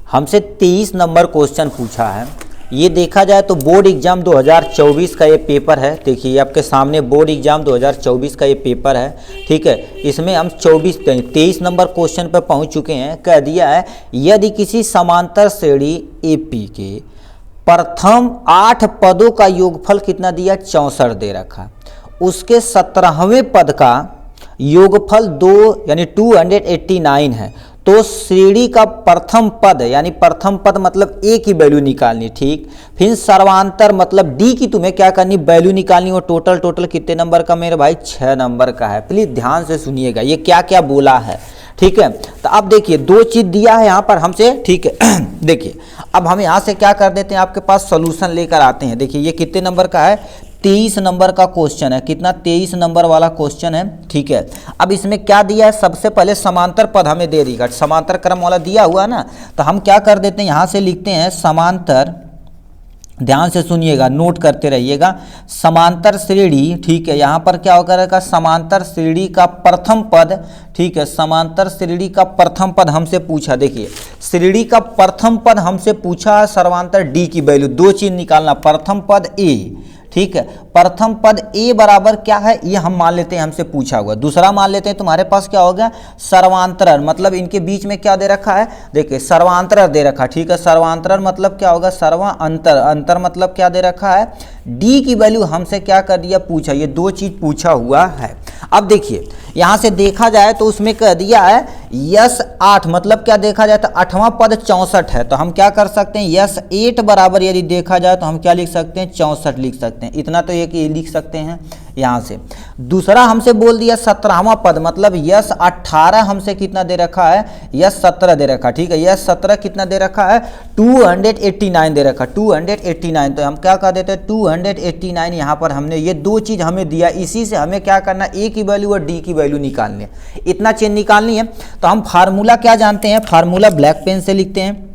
हमसे 23 number question पूछा है। ये देखा जाए तो बोर्ड एग्जाम 2024 का ये पेपर है। देखिए आपके सामने बोर्ड एग्जाम 2024 का ये पेपर है, ठीक है। इसमें हम 23 नंबर क्वेश्चन पर पहुंच चुके हैं। कह दिया है यदि किसी समांतर श्रेणी एपी के प्रथम 8 पदों का योगफल कितना दिया, 64 दे रखा, उसके 17वें पद का योगफल 2 यानी 289 है, तो श्रेणी का प्रथम पद यानी प्रथम पद मतलब ए की वैल्यू निकालनी, ठीक। फिर सर्वांतर मतलब डी की तुम्हें क्या करनी, वैल्यू निकालनी। और टोटल कितने नंबर का मेरे भाई, 6 नंबर का है। प्लीज ध्यान से सुनिएगा ये क्या क्या बोला है, ठीक है। तो अब देखिए 2 चीज दिया है यहाँ पर हमसे, ठीक है। देखिए अब हम यहाँ से क्या कर देते हैं, आपके पास सोल्यूशन लेकर आते हैं। देखिए ये कितने नंबर का है, 23 नंबर का क्वेश्चन है। कितना, 23 नंबर वाला क्वेश्चन है, ठीक है। अब इसमें क्या दिया है, सबसे पहले समांतर पद हमें दे देगा, समांतर क्रम वाला दिया हुआ ना, तो हम क्या कर देते हैं, यहाँ से लिखते हैं समांतर, ध्यान से सुनिएगा, नोट करते रहिएगा, समांतर श्रेणी, ठीक है। यहाँ पर क्या होगा, समांतर श्रेणी का प्रथम पद, ठीक है। समांतर श्रेणी का प्रथम पद हमसे पूछा। देखिए श्रेणी का प्रथम पद हमसे पूछा, सर्वांतर डी की वैल्यू, 2 चीज निकालना, प्रथम पद ए, ठीक है। प्रथम पद ए बराबर क्या है, ये हम मान लेते हैं हमसे पूछा हुआ। दूसरा मान लेते हैं तुम्हारे पास क्या हो गया, सर्वांतरण, मतलब इनके बीच में क्या दे रखा है, देखिए सर्वांतरण दे रखा, ठीक है। सर्वांतरण मतलब क्या होगा, सर्वांतर, अंतर मतलब क्या दे रखा है, डी की वैल्यू हमसे क्या कर दिया, पूछा। ये 2 चीज पूछा हुआ है। अब देखिए यहां से देखा जाए तो उसमें कह दिया है यस 8, मतलब क्या देखा जाए तो 8वां पद 64 है, तो हम क्या कर सकते हैं, यस 8 बराबर यदि देखा जाए तो हम क्या लिख सकते हैं, 64 लिख सकते हैं। इतना तो एक ये लिख सकते हैं यहां से। दूसरा हमसे बोल दिया 17वां पद, मतलब यस 18 हमसे कितना दे रखा है, यस 17 दे रखा, ठीक है। यस 17 कितना दे रखा है, 289 दे रखा, 289, तो हम क्या कर देते हैं 289। यहाँ पर हमने ये 2 चीज हमें दिया, इसी से हमें क्या करना, ए की वैल्यू और डी की वैल्यू निकालनी है, इतना चीज निकालनी है। तो हम फार्मूला क्या जानते हैं, फार्मूला ब्लैक पेन से लिखते हैं,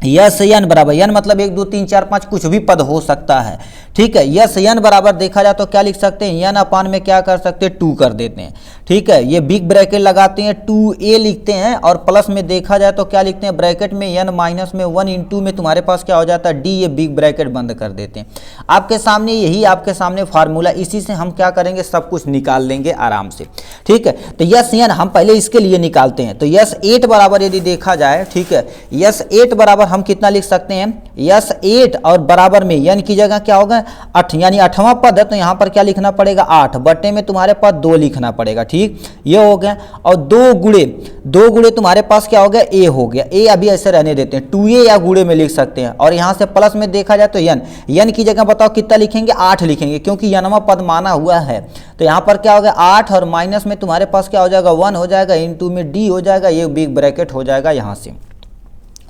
यस एन बराबर, एन मतलब 1 2 3 4 5 कुछ भी पद हो सकता है, ठीक है। यस एन बराबर देखा जाए तो क्या लिख सकते हैं, एन अपान में क्या कर सकते हैं, 2 कर देते हैं, ठीक है। ये बिग ब्रैकेट लगाते हैं, 2a लिखते हैं, और प्लस में देखा जाए तो क्या लिखते हैं, ब्रैकेट में n माइनस में 1 इंटू में तुम्हारे पास क्या हो जाता है, d, ये बिग ब्रैकेट बंद कर देते हैं। आपके सामने यही आपके सामने फार्मूला, इसी से हम क्या करेंगे, सब कुछ निकाल लेंगे आराम से, ठीक है। तो यस एन हम पहले इसके लिए निकालते हैं, तो यस 8 बराबर यदि देखा जाए, ठीक है, यस 8 बराबर हम कितना लिख सकते हैं, यस 8 और बराबर में n की जगह क्या होगा 8, यानी 8वां पद है, तो यहाँ पर क्या लिखना पड़ेगा, 8 बटे में तुम्हारे पास 2 लिखना पड़ेगा, ठीक, ये हो गया। और 2 गुणे तुम्हारे पास क्या हो गया, a हो गया, a अभी ऐसे रहने देते हैं, 2a या गुणे में लिख सकते हैं। और यहाँ से प्लस में देखा जाए तो n की जगह बताओ कितना लिखेंगे, 8 लिखेंगे, क्योंकि nवां पद माना हुआ है। तो यहाँ पर क्या हो गया 8 और माइनस में तुम्हारे पास क्या हो जाएगा 1 हो जाएगा, इंटू में d हो जाएगा, ये बिग ब्रैकेट हो जाएगा यहाँ से।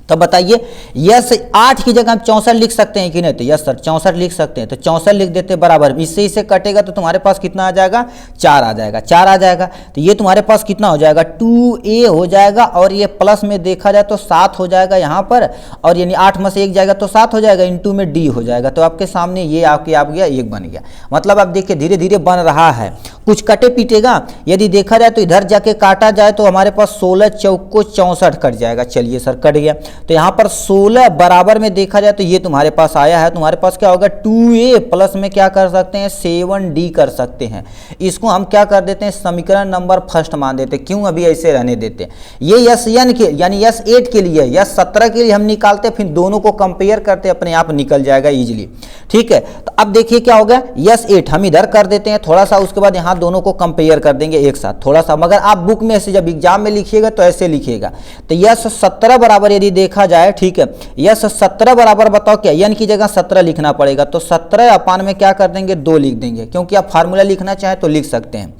तो बताइए यस 8 की जगह हम 64 लिख सकते हैं कि नहीं, तो यस सर 64 लिख सकते हैं, तो 64 लिख देते बराबर, इससे इसे कटेगा तो तुम्हारे पास कितना आ जाएगा, 4 आ जाएगा, 4 आ जाएगा। तो ये तुम्हारे पास कितना हो जाएगा, 2a हो जाएगा, और ये प्लस में देखा जाए तो 7 हो जाएगा यहाँ पर, और यानी 8 में से 1 जाएगा तो 7 हो जाएगा, इंटू में d हो जाएगा। तो आपके सामने ये आपके आप गया 1 बन गया। मतलब आप देखिए धीरे धीरे बन रहा है, कुछ कटे पीटेगा। यदि देखा जाए तो इधर जाके काटा जाए तो हमारे पास 16 चौको 64 कट जाएगा। चलिए सर कट गया, तो यहाँ पर 16 बराबर में देखा जाए तो ये तुम्हारे पास आया है, तुम्हारे पास क्या होगा 2a प्लस में क्या कर सकते हैं 7d कर सकते हैं। इसको हम क्या कर देते हैं, समीकरण नंबर फर्स्ट मान देते हैं, क्यों अभी ऐसे रहने देते हैं। ये यस एन के यानी यस 8 के लिए, यस 17 के लिए हम निकालते, फिर दोनों को कंपेयर करते, अपने आप निकल जाएगा इजिली, ठीक है। तो अब देखिए क्या होगा, यस 8 हम इधर कर देते हैं थोड़ा सा, उसके बाद यहाँ दोनों को कंपेयर कर देंगे एक साथ थोड़ा सा, मगर आप बुक में से जब एग्जाम में लिखिएगा तो ऐसे लिखिएगा। तो यस 17 बराबर यदि देखा जाए, ठीक है, यस 17 बराबर बताओ क्या, n की जगह 17 लिखना पड़ेगा, तो 17 अपान में क्या कर देंगे 2 लिख देंगे, क्योंकि आप फार्मूला लिखना चाहें तो लिख सकते हैं,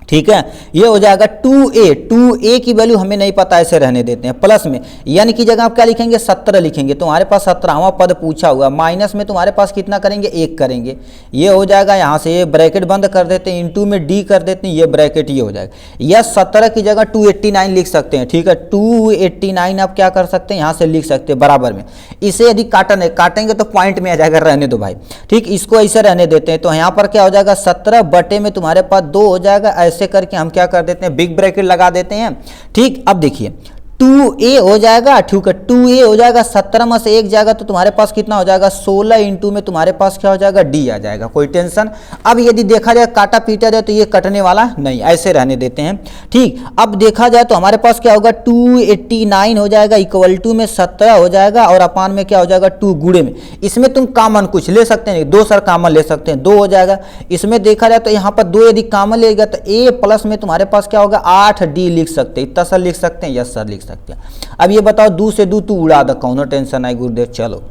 ठीक है। ये हो जाएगा 2a की वैल्यू हमें नहीं पता, ऐसे रहने देते हैं। प्लस में n की जगह आप क्या लिखेंगे 17 लिखेंगे, तुम्हारे पास 17वां पद पूछा हुआ, माइनस में तुम्हारे पास कितना करेंगे 1 करेंगे, ये हो जाएगा। यहाँ से ये ब्रैकेट बंद कर देते हैं, इंटू में d कर देते हैं, ये ब्रैकेट ये हो जाएगा। यस 17 की जगह 289 लिख सकते हैं, ठीक है, 289 आप क्या कर सकते हैं यहाँ से लिख सकते हैं बराबर में। इसे यदि काटेंगे तो पॉइंट में आ जाएगा, रहने दो भाई, ठीक, इसको ऐसे रहने देते हैं। तो यहाँ पर क्या हो जाएगा 17 बटे में तुम्हारे पास 2 हो जाएगा, ऐसे करके हम क्या कर देते हैं बिग ब्रैकेट लगा देते हैं, ठीक। अब देखिए 2a हो जाएगा, ठीक है 2a हो जाएगा, 17 में से 1 जाएगा तो तुम्हारे पास कितना हो जाएगा 16 इंटू में तुम्हारे पास क्या हो जाएगा d आ जाएगा, कोई टेंशन। अब यदि देखा जाए काटा पीटा जाए तो ये कटने वाला नहीं, ऐसे रहने देते हैं, ठीक। अब देखा जाए तो हमारे पास क्या होगा 289 हो जाएगा इक्वल टू में 17 हो जाएगा और अपान में क्या हो जाएगा 2 गुणे में, इसमें तुम कॉमन कुछ ले सकते हैं, 2 सर कॉमन ले सकते हैं, 2 हो जाएगा। इसमें देखा जाए तो यहाँ पर 2 यदि कॉमन लेगा तो a प्लस में तुम्हारे पास क्या होगा 8d लिख सकते हैं, इतना सर लिख सकते हैं, यस सर लिख सकते हैं। अब ये बताओ 2 से 2 तू उड़ा दो, कौनो टेंशन नहीं गुरुदेव। चलो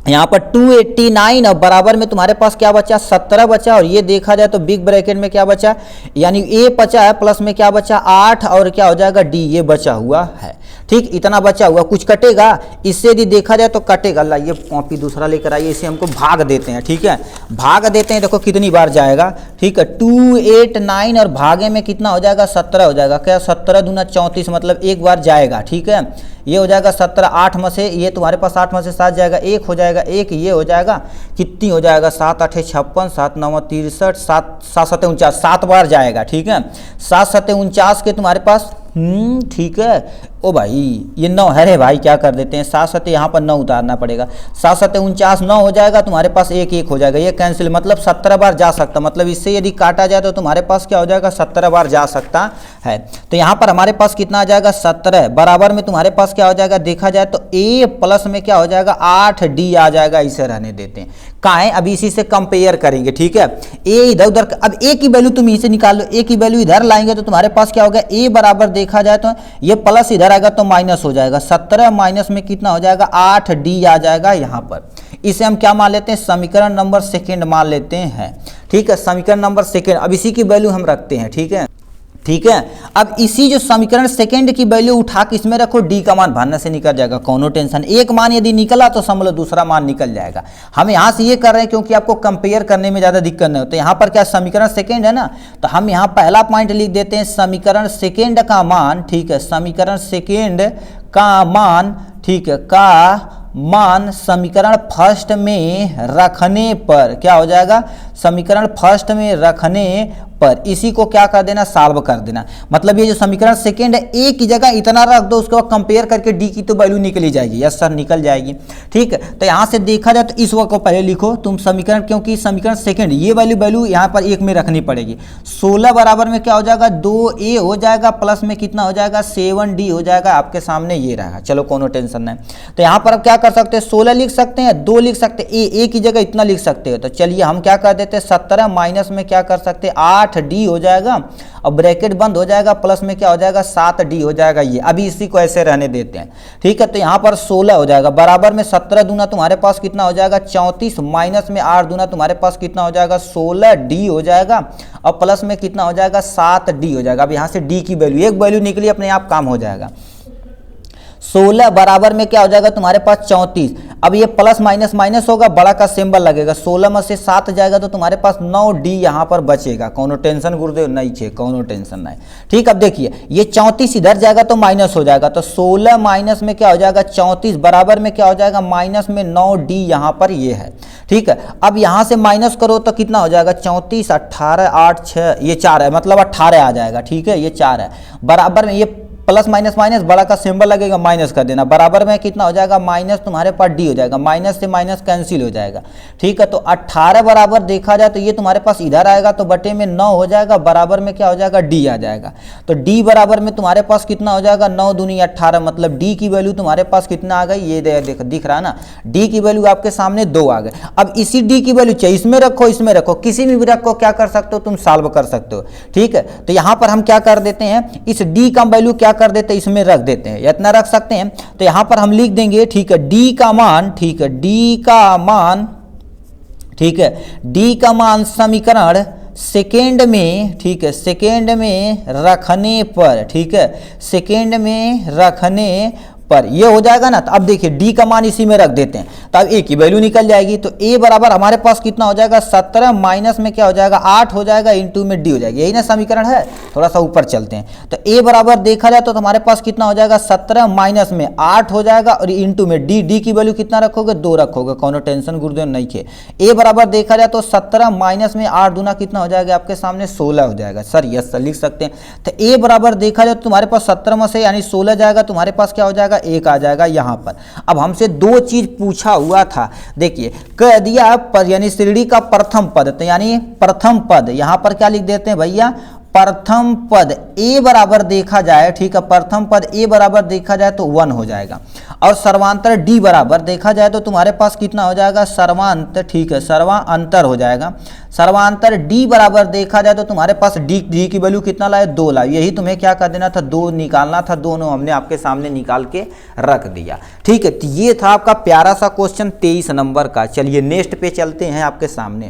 यहाँ पर 289 और बराबर में तुम्हारे पास क्या बचा 17 बचा, और ये देखा जाए तो बिग ब्रैकेट में क्या बचा, यानी a बचा है प्लस में क्या बचा 8 और क्या हो जाएगा d, ये बचा हुआ है, ठीक। इतना बचा हुआ, कुछ कटेगा इससे यदि देखा जाए तो कटेगा। अल्लाह ये कॉपी दूसरा लेकर आइए, इसे हमको भाग देते हैं, ठीक है भाग देते हैं, देखो कितनी बार जाएगा, ठीक है 289 और भागे में कितना हो जाएगा 17 हो जाएगा, क्या 17 दूना 34 मतलब 1 बार जाएगा, ठीक है ये हो जाएगा 17, 8 में से ये तुम्हारे पास 8 में से 7 जाएगा, 1 हो जाएगा 1, ये हो जाएगा कितनी हो जाएगा 7 8 56, 7 9 63, 7 7 49, 7 बार जाएगा, ठीक है 7 7 49 के तुम्हारे पास ठीक है। ओ भाई ये 9 है रे भाई, क्या कर देते हैं 7 7 यहाँ पर 9 उतारना पड़ेगा, 7 7 49 9 हो जाएगा, तुम्हारे पास 1 1 हो जाएगा, ये कैंसिल, मतलब 17 बार जा सकता, मतलब इससे यदि काटा जाए तो तुम्हारे पास क्या हो जाएगा 17 बार जा सकता है। तो यहाँ पर हमारे पास कितना आ जाएगा 17, बराबर में तुम्हारे पास क्या हो जाएगा देखा जाए तो a प्लस में क्या हो जाएगा 8d आ जाएगा, इसे रहने देते हैं। कहाँ है अभी इसी से कंपेयर करेंगे, ठीक है a इधर उधर, अब a की वैल्यू तुम इसे निकाल लो, a की वैल्यू इधर लाएंगे तो तुम्हारे पास क्या होगा a बराबर देखा जाए तो ये प्लस इधर आएगा तो माइनस हो जाएगा, 17 माइनस में कितना हो जाएगा 8d आ जाएगा यहाँ पर। इसे हम क्या मान लेते हैं समीकरण नंबर सेकेंड मान लेते हैं, ठीक है समीकरण नंबर सेकेंड। अब इसी की वैल्यू हम रखते हैं, ठीक है ठीक है। अब इसी जो समीकरण सेकेंड की वैल्यू उठा के इसमें रखो, डी का मान भरने से निकल जाएगा, कोनो टेंशन। एक मान यदि निकला तो समझ लो दूसरा मान निकल जाएगा। हम यहाँ से ये कर रहे हैं क्योंकि आपको कंपेयर करने में ज़्यादा दिक्कत नहीं होती। यहाँ पर क्या समीकरण सेकेंड है ना, तो हम यहाँ पहला पॉइंट लिख देते हैं समीकरण सेकेंड का मान, ठीक है समीकरण सेकेंड का मान, ठीक है का मान समीकरण फर्स्ट में रखने पर क्या हो जाएगा, समीकरण फर्स्ट में रखने पर इसी को क्या कर देना सॉल्व कर देना। मतलब ये जो समीकरण सेकेंड है ए की जगह इतना रख दो, उसके बाद कंपेयर करके डी की तो वैल्यू निकली जाएगी। यस सर निकल जाएगी, ठीक है। तो यहाँ से देखा जाए तो इस को पहले लिखो तुम समीकरण, क्योंकि समीकरण सेकेंड ये वैल्यू यहाँ पर एक में रखनी पड़ेगी। 16 बराबर में क्या हो जाएगा 2a हो जाएगा, प्लस में कितना हो जाएगा 7d हो जाएगा, आपके सामने ये रहेगा। चलो कोनो टेंशन नहीं। तो यहाँ पर अब क्या कर सकते हैं 16 लिख सकते हैं, 2 लिख सकते हैं, ए की जगह इतना लिख सकते हो। तो चलिए हम क्या कर देते हैं 17 माइनस में क्या कर सकते हैं 8d हो जाएगा, और ब्रैकेट बंद हो जाएगा, प्लस में क्या हो जाएगा 7d हो जाएगा। ये अभी इसी को ऐसे रहने देते हैं, ठीक है। तो यहाँ पर 16 हो जाएगा, बराबर में 17 दूना तुम्हारे पास कितना हो जाएगा 34, माइनस में 8 दूना तुम्हारे पास कितना हो जाएगा 16d हो जाएगा, और प्लस में कितना हो जाएगा 7d हो जाएगा। अब यहाँ से d की वैल्यू एक वैल्यू निकली, अपने आप काम हो जाएगा। 16 बराबर में क्या हो जाएगा तुम्हारे पास 34। अब ये प्लस माइनस माइनस होगा, बड़ा का सिंबल लगेगा, 16 में से 7 जाएगा तो तुम्हारे पास 9d यहाँ पर बचेगा। कोनो टेंशन गुरुदेव नहीं छे, कोनो टेंशन नहीं, ठीक। अब देखिए ये 34 इधर जाएगा तो माइनस हो जाएगा, तो 16 माइनस में क्या हो जाएगा 34, बराबर में क्या हो जाएगा माइनस में 9d यहाँ पर ये है, ठीक है। अब यहाँ से माइनस करो तो कितना हो जाएगा 34, 18, 8, 6 ये 4 है, मतलब 18 आ जाएगा, ठीक है ये 4 है। बराबर में ये प्लस माइनस माइनस, बड़ा का सिंबल लगेगा, माइनस कर देना, बराबर में कितना हो जाएगा माइनस तुम्हारे पास डी हो जाएगा, माइनस से माइनस कैंसिल हो जाएगा, ठीक है। तो 18 बराबर देखा जाए तो ये तुम्हारे पास इधर आएगा तो बटे में 9 हो जाएगा, बराबर में क्या हो जाएगा डी आ जाएगा। तो डी बराबर में तुम्हारे पास कितना हो जाएगा 9 दूनी 18, मतलब डी की वैल्यू तुम्हारे पास कितना आ गई, ये दिख रहा है ना, डी की वैल्यू आपके सामने 2 आ गए। अब इसी डी की वैल्यू चाहिए इसमें रखो, इसमें रखो, किसी में भी रखो, क्या कर सकते हो तुम सॉल्व कर सकते हो, ठीक है। तो यहाँ पर हम क्या कर देते हैं इस डी का वैल्यू क्या कर देते हैं इसमें रख देते हैं, इतना रख सकते हैं। तो यहां पर हम लिख देंगे, ठीक है डी का मान, ठीक है डी का मान, ठीक है डी का मान समीकरण सेकेंड में, ठीक है सेकेंड में रखने पर, ठीक है सेकेंड में रखने पर, ये हो जाएगा ना। तो अब देखिए डी का मान इसी में रख देते हैं, तो अब ए की वैल्यू निकल जाएगी। तो ए बराबर हमारे पास कितना हो जाएगा 17 माइनस में क्या हो जाएगा 8 हो जाएगा, इंटू में डी हो जाएगी, यही ना समीकरण है। थोड़ा सा ऊपर चलते हैं, तो ए बराबर देखा जाए तो हमारे पास कितना हो जाएगा 17 माइनस में 8 हो जाएगा, और इंटू में डी, डी की वैल्यू कितना रखोगे 2 रखोगे, कोनो टेंशन गुरुदेव नहीं खे। ए बराबर देखा जाए तो 17 माइनस में 8 दूना कितना हो जाएगा आपके सामने 16 हो जाएगा। सर यस सर लिख सकते हैं। तो ए बराबर देखा जाए तो तुम्हारे पास 17 में से यानी 16 जाएगा, तुम्हारे पास क्या हो जाएगा 1 आ जाएगा यहाँ पर। अब हमसे 2 चीज पूछा हुआ था, देखिए कह दिया पर यानी श्रेणी का प्रथम पद, तो यानी प्रथम पद यहाँ पर क्या लिख देते हैं भैया प्रथम पद ए बराबर देखा जाए, ठीक है, प्रथम पद ए बराबर देखा जाए तो 1 हो जाएगा, और सर्वांतर डी बराबर देखा जाए तो तुम्हारे पास कितना हो जाएगा सर्वांतर, ठीक है, सर्वांतर हो जाएगा। सर्वांतर डी बराबर देखा जाए तो तुम्हारे पास डी की वैल्यू कितना लाए 2 लाए, यही तुम्हें क्या कर देना था 2 निकालना था, दोनों हमने आपके सामने निकाल के रख दिया। ठीक है, तो ये था आपका प्यारा सा क्वेश्चन 23 नंबर का। चलिए नेक्स्ट पे चलते हैं आपके सामने।